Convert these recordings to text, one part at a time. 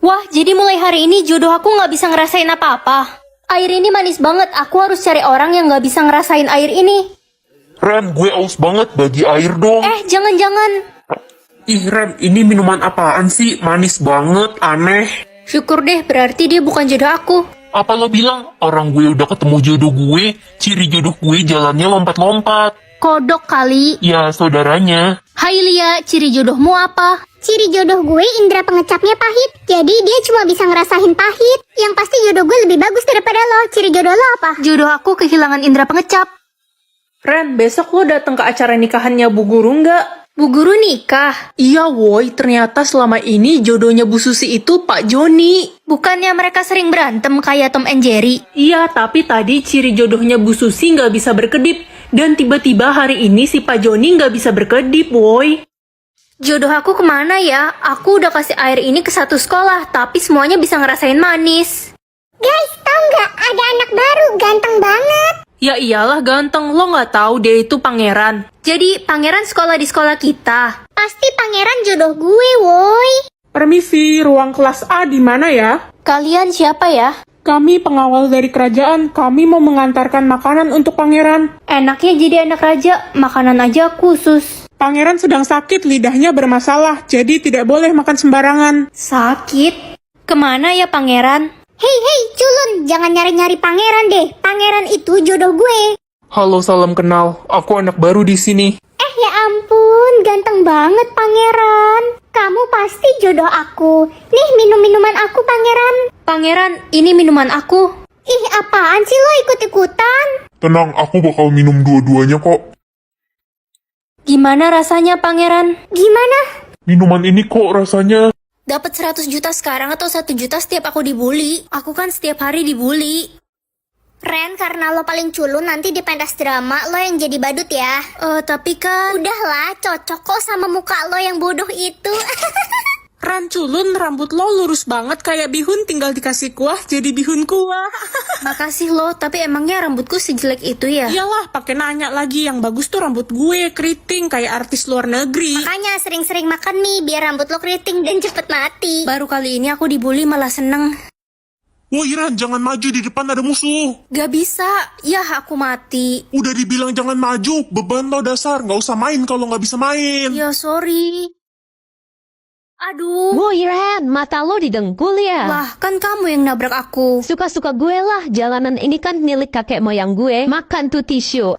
Wah, jadi mulai hari ini jodoh aku nggak bisa ngerasain apa-apa. Air ini manis banget, aku harus cari orang yang nggak bisa ngerasain air ini. Ren, gue aus banget, bagi air dong. Jangan-jangan. Ih Ren, ini minuman apaan sih? Manis banget, aneh. Syukur deh, berarti dia bukan jodoh aku. Apa lo bilang orang gue udah ketemu jodoh gue? Ciri jodoh gue jalannya lompat-lompat. Kodok kali. Ya, saudaranya. Hai Lia, ciri jodohmu apa? Ciri jodoh gue indera pengecapnya pahit. Jadi dia cuma bisa ngerasain pahit. Yang pasti jodoh gue lebih bagus daripada lo. Ciri jodoh lo apa? Jodoh aku kehilangan indera pengecap. Ren, besok lo datang ke acara nikahannya Bu Guru nggak? Bu Guru nikah? Iya woi, ternyata selama ini jodohnya Bu Susi itu Pak Joni. Bukannya mereka sering berantem kayak Tom and Jerry? Iya, tapi tadi ciri jodohnya Bu Susi nggak bisa berkedip. Dan tiba-tiba hari ini si Pak Joni nggak bisa berkedip woi. Jodoh aku kemana ya? Aku udah kasih air ini ke satu sekolah, tapi semuanya bisa ngerasain manis. Guys, tau nggak? Ada anak baru, ganteng banget. Ya iyalah ganteng, lo nggak tahu dia itu pangeran. Jadi pangeran sekolah di sekolah kita. Pasti pangeran jodoh gue, woi. Permisi, ruang kelas A di mana ya? Kalian siapa ya? Kami pengawal dari kerajaan, kami mau mengantarkan makanan untuk pangeran. Enaknya jadi anak raja, makanan aja khusus. Pangeran sedang sakit, lidahnya bermasalah, jadi tidak boleh makan sembarangan. Sakit? Kemana ya pangeran? Hei, culun, jangan nyari-nyari pangeran deh. Pangeran itu jodoh gue. Halo, salam kenal. Aku anak baru di sini. Ya ampun, ganteng banget pangeran. Kamu pasti jodoh aku. Nih minum minuman aku pangeran. Pangeran, ini minuman aku. Ih, apaan sih lo ikut-ikutan? Tenang, aku bakal minum dua-duanya kok. Gimana rasanya pangeran? Gimana? Minuman ini kok rasanya... Dapat 100 juta sekarang atau 1 juta setiap aku dibully? Aku kan setiap hari dibully. Ren, karena lo paling culun nanti di pentas drama lo yang jadi badut ya. Tapi kan... Udahlah, cocok kok sama muka lo yang bodoh itu. Ran culun, rambut lo lurus banget kayak bihun, tinggal dikasih kuah jadi bihun kuah. Makasih lo, tapi emangnya rambutku sejelek itu ya? Iyalah, pakai nanya lagi, yang bagus tuh rambut gue, keriting kayak artis luar negeri. Makanya sering-sering makan mie biar rambut lo keriting dan cepet mati. Baru kali ini aku dibully malah seneng. Woi Ren, jangan maju, di depan ada musuh. Gak bisa, ya aku mati. Udah dibilang jangan maju, beban lo dasar. Nggak usah main kalau nggak bisa main. Ya sorry. Aduh. Woi Ren, mata lo didengkul ya? Lah, kan kamu yang nabrak aku. Suka-suka gue lah, jalanan ini kan milik kakek moyang gue. Makan tuh tisu.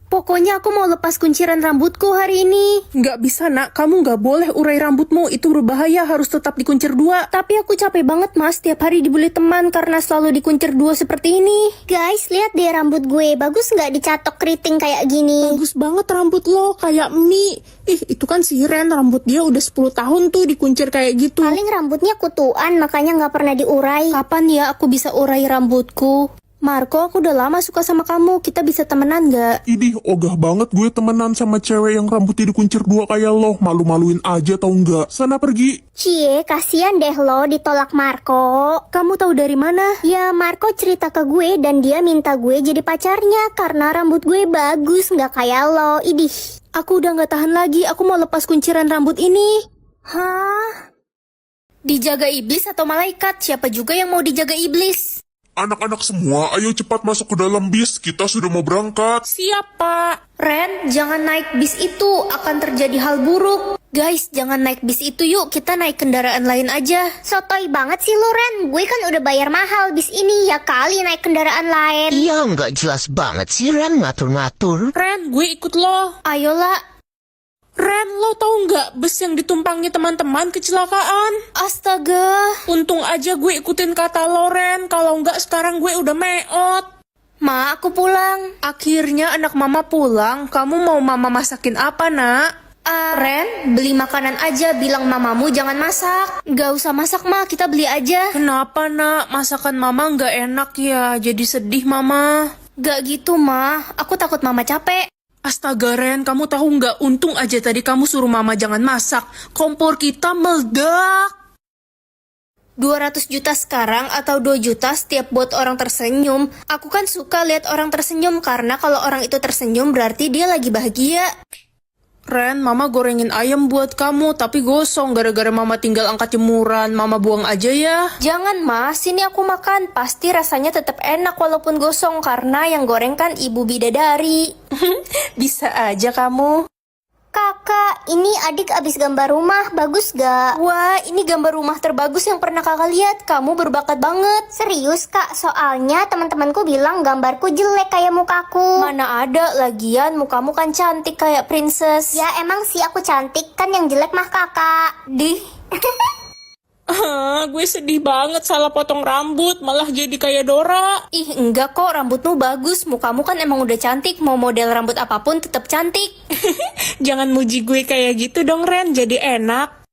Pokoknya aku mau lepas kunciran rambutku hari ini. Nggak bisa nak, kamu nggak boleh urai rambutmu, itu berbahaya, harus tetap dikuncir dua. Tapi aku capek banget mas, tiap hari dibully teman karena selalu dikuncir dua seperti ini. Guys, lihat deh rambut gue. Bagus nggak dicatok keriting kayak gini? Bagus banget rambut lo, kayak mie. Ih, itu kan si Ren, rambut dia udah 10 tahun tuh dikuncir kayak gitu. Paling rambutnya kutuan, makanya nggak pernah diurai. Kapan ya aku bisa urai rambutku? Marco, aku udah lama suka sama kamu, kita bisa temenan gak? Idih, ogah banget gue temenan sama cewek yang rambutnya dikuncir dua kayak lo. Malu-maluin aja tau nggak? Sana pergi. Cie, kasihan deh lo ditolak Marco. Kamu tahu dari mana? Ya, Marco cerita ke gue dan dia minta gue jadi pacarnya karena rambut gue bagus, nggak kayak lo. Idih. Aku udah gak tahan lagi, aku mau lepas kunciran rambut ini. Hah? Dijaga iblis atau malaikat? Siapa juga yang mau dijaga iblis? Anak-anak semua, ayo cepat masuk ke dalam bis. Kita sudah mau berangkat. Siap, Pak. Ren, jangan naik bis itu, akan terjadi hal buruk. Guys, jangan naik bis itu yuk, kita naik kendaraan lain aja. Sotoy banget sih lo, Ren. Gue kan udah bayar mahal bis ini, ya kali naik kendaraan lain. Iya, nggak jelas banget sih Ren ngatur-ngatur. Ren, gue ikut lo. Ayolah. Ren, lo tahu nggak bus yang ditumpangi teman-teman kecelakaan? Astaga. Untung aja gue ikutin kata lo, Ren. Kalau nggak sekarang gue udah meot. Ma, aku pulang. Akhirnya anak mama pulang, kamu mau mama masakin apa nak? Ren, beli makanan aja, bilang mamamu jangan masak. Gak usah masak ma, kita beli aja. Kenapa nak, masakan mama nggak enak ya, jadi sedih mama. Gak gitu ma, aku takut mama capek. Astaga Ren, kamu tahu nggak, untung aja tadi kamu suruh mama jangan masak. Kompor kita meledak. 200 juta sekarang atau 2 juta setiap buat orang tersenyum. Aku kan suka lihat orang tersenyum karena kalau orang itu tersenyum berarti dia lagi bahagia. Ren, mama gorengin ayam buat kamu, tapi gosong gara-gara mama tinggal angkat jemuran. Mama buang aja ya. Jangan mas, sini aku makan. Pasti rasanya tetap enak walaupun gosong karena yang goreng kan ibu bidadari. Bisa aja kamu. Kakak, ini adik abis gambar rumah, bagus gak? Wah, ini gambar rumah terbagus yang pernah kakak lihat. Kamu berbakat banget. Serius kak, soalnya teman-temanku bilang gambarku jelek kayak mukaku. Mana ada, lagian mukamu kan cantik kayak princess. Ya emang sih aku cantik, kan yang jelek mah kakak. Dih. Gue sedih banget salah potong rambut, malah jadi kayak Dora. Ih, enggak kok, rambutmu bagus. Mukamu kan emang udah cantik. Mau model rambut apapun tetap cantik. Jangan muji gue kayak gitu dong, Ren, jadi enak.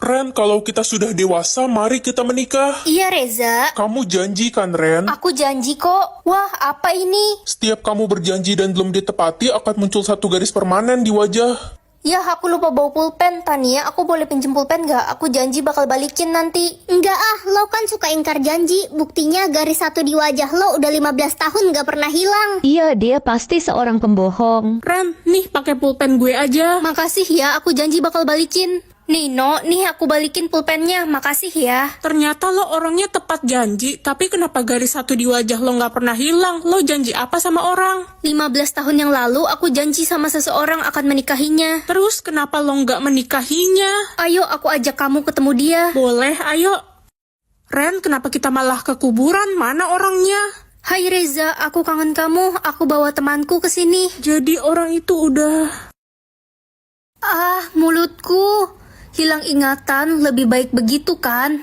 Ren, kalau kita sudah dewasa, mari kita menikah. Iya, Reza. Kamu janji kan, Ren? Aku janji kok. Wah, apa ini? Setiap kamu berjanji dan belum ditepati, akan muncul satu garis permanen di wajah. Ya, aku lupa bawa pulpen. Tania, aku boleh pinjem pulpen gak? Aku janji bakal balikin nanti. Enggak ah, lo kan suka ingkar janji. Buktinya garis satu di wajah lo udah 15 tahun gak pernah hilang. Iya, dia pasti seorang pembohong. Ren, nih pakai pulpen gue aja. Makasih ya, aku janji bakal balikin. Nino, nih aku balikin pulpennya. Makasih ya. Ternyata lo orangnya tepat janji, tapi kenapa garis satu di wajah lo nggak pernah hilang? Lo janji apa sama orang? 15 tahun yang lalu, aku janji sama seseorang akan menikahinya. Terus kenapa lo nggak menikahinya? Ayo, aku ajak kamu ketemu dia. Boleh, ayo. Ren, kenapa kita malah ke kuburan? Mana orangnya? Hai Reza, aku kangen kamu. Aku bawa temanku ke sini. Jadi orang itu udah... Ah, mulutku. Hilang ingatan, lebih baik begitu kan?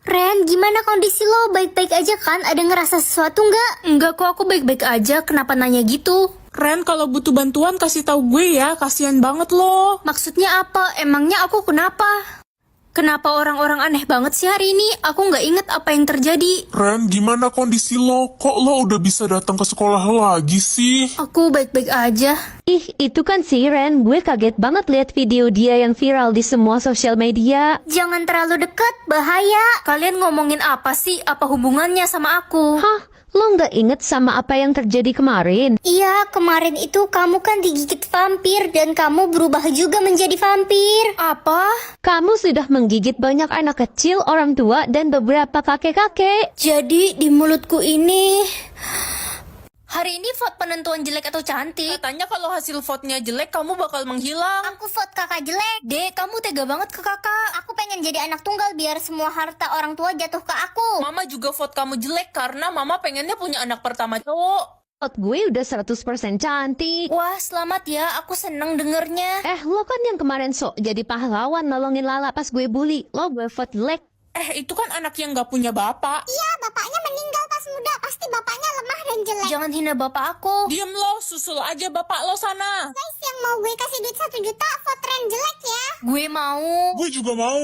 Ren, gimana kondisi lo? Baik-baik aja kan? Ada ngerasa sesuatu nggak? Enggak kok, aku baik-baik aja. Kenapa nanya gitu? Ren, kalau butuh bantuan kasih tahu gue ya, kasihan banget lo. Maksudnya apa? Emangnya aku kenapa? Kenapa orang-orang aneh banget sih hari ini? Aku nggak inget apa yang terjadi. Ren, gimana kondisi lo? Kok lo udah bisa datang ke sekolah lagi sih? Aku baik-baik aja. Ih, itu kan si Ren. Gue kaget banget lihat video dia yang viral di semua sosial media. Jangan terlalu dekat, bahaya. Kalian ngomongin apa sih? Apa hubungannya sama aku? Hah? Lo nggak inget sama apa yang terjadi kemarin? Iya, kemarin itu kamu kan digigit vampir dan kamu berubah juga menjadi vampir. Apa? Kamu sudah menggigit banyak anak kecil, orang tua, dan beberapa kakek-kakek. Jadi di mulutku ini... Hari ini vote penentuan jelek atau cantik? Katanya kalau hasil vote-nya jelek, kamu bakal menghilang. Aku vote kakak jelek. Dek, kamu tega banget ke kakak. Aku pengen jadi anak tunggal biar semua harta orang tua jatuh ke aku. Mama juga vote kamu jelek karena mama pengennya punya anak pertama cowok. Vote gue udah 100% cantik. Wah, selamat ya. Aku seneng dengernya. Lo kan yang kemarin sok jadi pahlawan nolongin Lala pas gue bully. Lo gue vote jelek. Itu kan anak yang nggak punya bapak. Iya, bapaknya meninggal pas muda. Pasti bapaknya lemah dan jelek. Jangan hina bapak aku. Diem lo, susul aja bapak lo sana. Guys, yang mau gue kasih duit 1 juta, vote Ren jelek ya. Gue mau. Gue juga mau.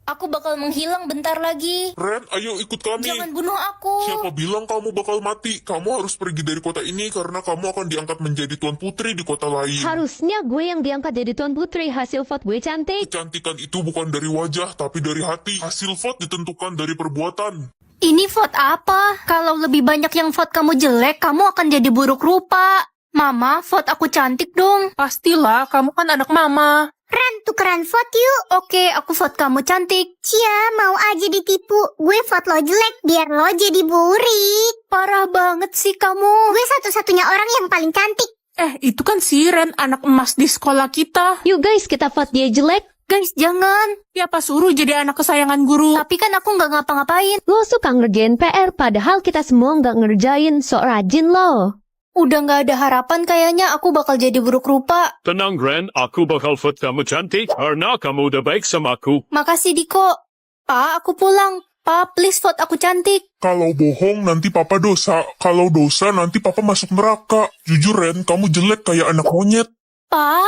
Aku bakal menghilang bentar lagi. Ren, ayo ikut kami. Jangan bunuh aku. Siapa bilang kamu bakal mati? Kamu harus pergi dari kota ini karena kamu akan diangkat menjadi tuan putri di kota lain. Harusnya gue yang diangkat jadi tuan putri. Hasil vote gue cantik. Kecantikan itu bukan dari wajah, tapi dari hati. Hasil vote ditentukan dari perbuatan. Ini vote apa? Kalau lebih banyak yang vote kamu jelek, kamu akan jadi buruk rupa. Mama, vote aku cantik dong. Pastilah, kamu kan anak mama. Ren, tukeran vote yuk. Oke, aku vote kamu cantik. Cia, mau aja ditipu. Gue vote lo jelek biar lo jadi burik. Parah banget sih kamu. Gue satu-satunya orang yang paling cantik. Itu kan si Ren, anak emas di sekolah kita. Yuk guys, kita vote dia jelek. Guys, jangan. Siapa suruh jadi anak kesayangan guru? Tapi kan aku nggak ngapa-ngapain. Lo suka ngerjain PR, padahal kita semua nggak ngerjain. Sok rajin lo. Udah nggak ada harapan kayaknya aku bakal jadi buruk rupa. Tenang Ren, aku bakal vote kamu cantik karena kamu udah baik sama aku. Makasih Diko. Pa, aku pulang. Pa, please vote aku cantik. Kalau bohong nanti papa dosa. Kalau dosa nanti papa masuk neraka. Jujur Ren, kamu jelek kayak anak monyet. Pa?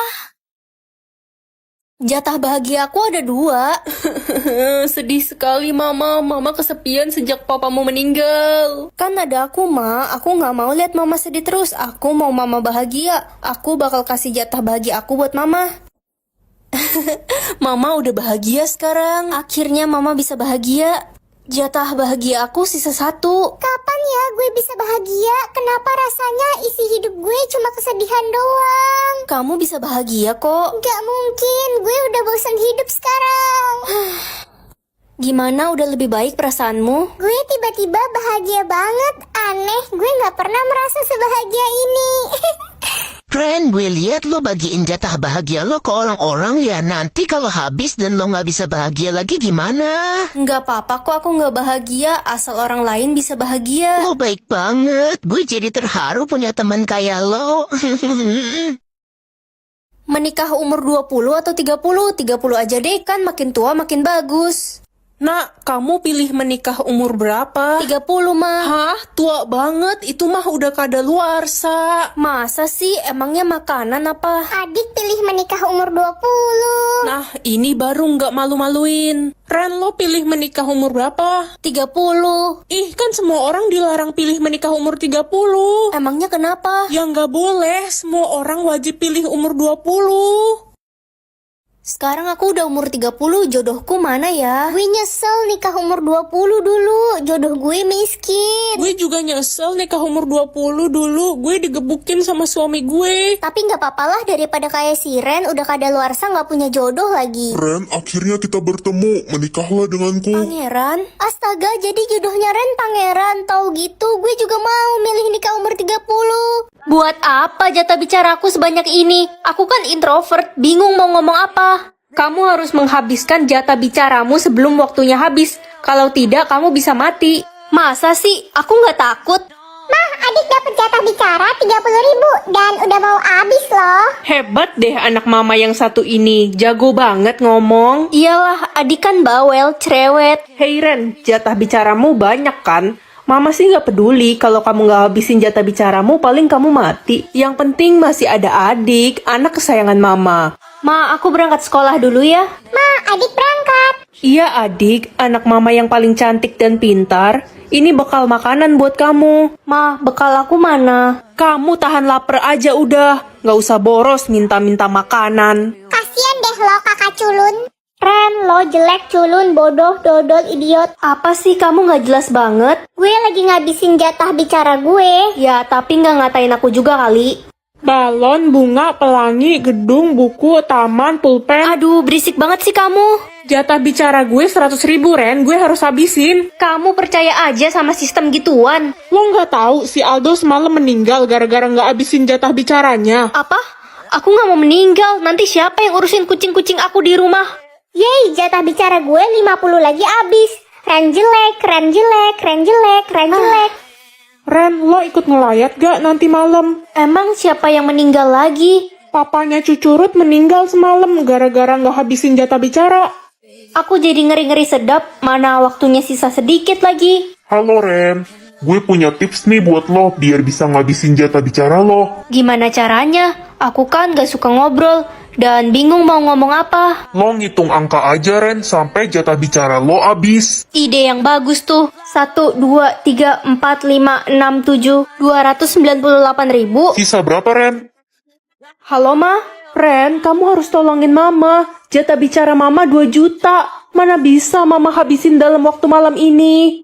Jatah bahagia aku ada 2. Sedih sekali mama. Mama kesepian sejak papamu meninggal. Kan ada aku, Ma. Aku nggak mau lihat mama sedih terus. Aku mau mama bahagia. Aku bakal kasih jatah bahagia aku buat mama. Mama udah bahagia sekarang. Akhirnya mama bisa bahagia. Jatah bahagia aku sisa 1. Kapan ya gue bisa bahagia? Kenapa rasanya isi hidup gue cuma kesedihan doang? Kamu bisa bahagia kok. Gak mungkin, gue udah bosan hidup sekarang. Gimana, udah lebih baik perasaanmu? Gue tiba-tiba bahagia banget. Aneh, gue gak pernah merasa sebahagia ini. Ren, gue lihat lo bagiin jatah bahagia lo ke orang-orang ya. Nanti kalau habis dan lo nggak bisa bahagia lagi gimana? Nggak apa-apa kok, aku nggak bahagia, asal orang lain bisa bahagia. Lo baik banget. Gue jadi terharu punya teman kayak lo. Menikah umur 20 atau 30? 30 aja deh, kan makin tua makin bagus. Nak, kamu pilih menikah umur berapa? 30 mah. Hah? Tua banget, itu mah udah kadaluarsa. Masa sih, emangnya makanan apa? Adik pilih menikah umur 20. Nah, ini baru nggak malu-maluin. Ren, lo pilih menikah umur berapa? 30. Ih, kan semua orang dilarang pilih menikah umur 30. Emangnya kenapa? Ya nggak boleh, semua orang wajib pilih umur 20. Sekarang aku udah umur 30, jodohku mana ya? Gue nyesel nikah umur 20 dulu. Jodoh gue miskin. Gue juga nyesel nikah umur 20 dulu. Gue digebukin sama suami gue. Tapi gak apa-apa lah daripada kayak si Ren udah kadaluarsa gak punya jodoh lagi. Ren, akhirnya kita bertemu. Menikahlah denganku. Pangeran? Astaga, jadi jodohnya Ren pangeran. Tahu gitu, gue juga mau milih nikah umur 30. Buat apa jatah bicaraku sebanyak ini? Aku kan introvert, bingung mau ngomong apa. Kamu harus menghabiskan jatah bicaramu sebelum waktunya habis. Kalau tidak, kamu bisa mati. Masa sih? Aku nggak takut. Mah, adik dapat jatah bicara 30.000 dan udah mau habis loh. Hebat deh anak mama yang satu ini. Jago banget ngomong. Iyalah, adik kan bawel, cerewet. Hei Ren, jatah bicaramu banyak kan? Mama sih nggak peduli kalau kamu nggak habisin jatah bicaramu, paling kamu mati. Yang penting masih ada adik, anak kesayangan mama. Ma, aku berangkat sekolah dulu ya. Ma, adik berangkat. Iya adik, anak mama yang paling cantik dan pintar. Ini bekal makanan buat kamu. Ma, bekal aku mana? Kamu tahan lapar aja udah. Nggak usah boros minta-minta makanan. Kasian deh lo kakak culun. Ren, lo jelek, culun, bodoh, dodol, idiot. Apa sih, kamu nggak jelas banget? Gue lagi ngabisin jatah bicara gue. Ya, tapi nggak ngatain aku juga kali. Balon, bunga, pelangi, gedung, buku, taman, pulpen. Aduh, berisik banget sih kamu. Jatah bicara gue 100.000 Ren, gue harus habisin. Kamu percaya aja sama sistem gituan. Lo nggak tahu si Aldo semalam meninggal gara-gara nggak habisin jatah bicaranya. Apa? Aku nggak mau meninggal. Nanti siapa yang urusin kucing-kucing aku di rumah? Yeay, jatah bicara gue 50 lagi abis. Ren jelek, Ren jelek, Ren jelek, Ren jelek. Ren, lo ikut ngelayat gak nanti malam? Emang siapa yang meninggal lagi? Papanya Cucurut meninggal semalam gara-gara nggak habisin jatah bicara. Aku jadi ngeri-ngeri sedap. Mana waktunya sisa sedikit lagi. Halo Ren, gue punya tips nih buat lo biar bisa ngabisin jatah bicara lo. Gimana caranya? Aku kan gak suka ngobrol dan bingung mau ngomong apa. Lo ngitung angka aja Ren sampai jatah bicara lo habis. Ide yang bagus tuh. 1, 2, 3, 4, 5, 6, 7, 298.000. Sisa berapa Ren? Halo Ma, Ren, kamu harus tolongin Mama. Jatah bicara Mama 2 juta. Mana bisa Mama habisin dalam waktu malam ini?